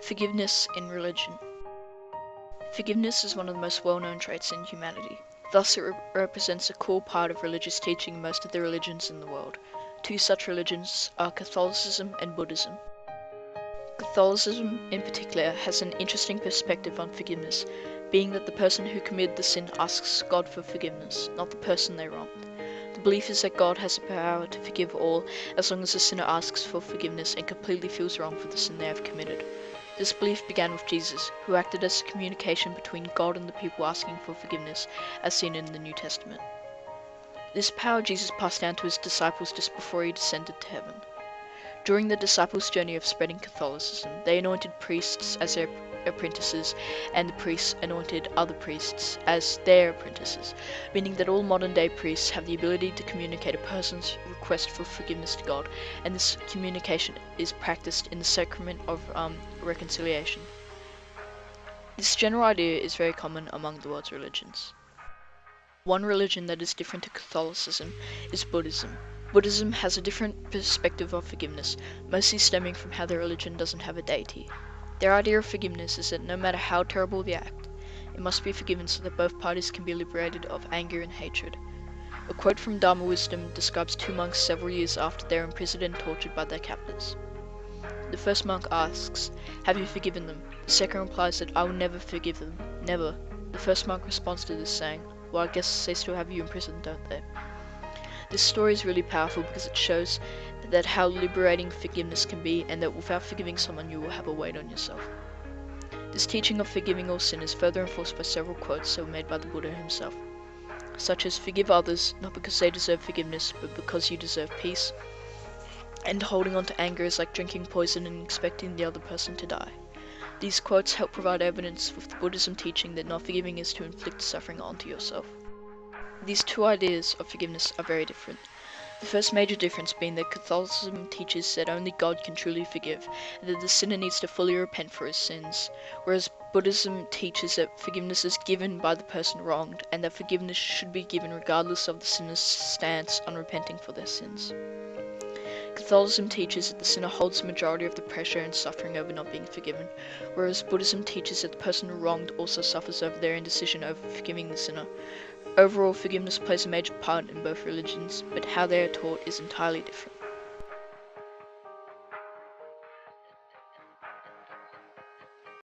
Forgiveness in religion. Forgiveness is one of the most well-known traits in humanity. Thus, it represents a core part of religious teaching in most of the religions in the world. Two such religions are Catholicism and Buddhism. Catholicism, in particular, has an interesting perspective on forgiveness, being that the person who committed the sin asks God for forgiveness, not the person they wronged. The belief is that God has the power to forgive all as long as the sinner asks for forgiveness and completely feels wrong for the sin they have committed. This belief began with Jesus, who acted as a communication between God and the people asking for forgiveness, as seen in the New Testament. This power Jesus passed down to his disciples just before he descended to heaven. During the disciples' journey of spreading Catholicism, they anointed priests as their apprentices, and the priests anointed other priests as their apprentices, meaning that all modern-day priests have the ability to communicate a person's request for forgiveness to God, and this communication is practiced in the sacrament of reconciliation. This general idea is very common among the world's religions. One religion that is different to Catholicism is Buddhism. Buddhism has a different perspective of forgiveness, mostly stemming from how their religion doesn't have a deity. Their idea of forgiveness is that no matter how terrible the act, it must be forgiven so that both parties can be liberated of anger and hatred. A quote from Dharma Wisdom describes two monks several years after they are imprisoned and tortured by their captors. The first monk asks, "Have you forgiven them?" The second replies that, "I will never forgive them, never." The first monk responds to this saying, "Well, I guess they still have you in prison, don't they?" This story is really powerful because it shows that how liberating forgiveness can be, and that without forgiving someone you will have a weight on yourself. This teaching of forgiving all sin is further enforced by several quotes that were made by the Buddha himself, such as "Forgive others, not because they deserve forgiveness, but because you deserve peace," and "Holding on to anger is like drinking poison and expecting the other person to die." These quotes help provide evidence with the Buddhism teaching that not forgiving is to inflict suffering onto yourself. These two ideas of forgiveness are very different. The first major difference being that Catholicism teaches that only God can truly forgive, and that the sinner needs to fully repent for his sins, whereas Buddhism teaches that forgiveness is given by the person wronged, and that forgiveness should be given regardless of the sinner's stance on repenting for their sins. Catholicism teaches that the sinner holds the majority of the pressure and suffering over not being forgiven, whereas Buddhism teaches that the person wronged also suffers over their indecision over forgiving the sinner. Overall, forgiveness plays a major part in both religions, but how they are taught is entirely different.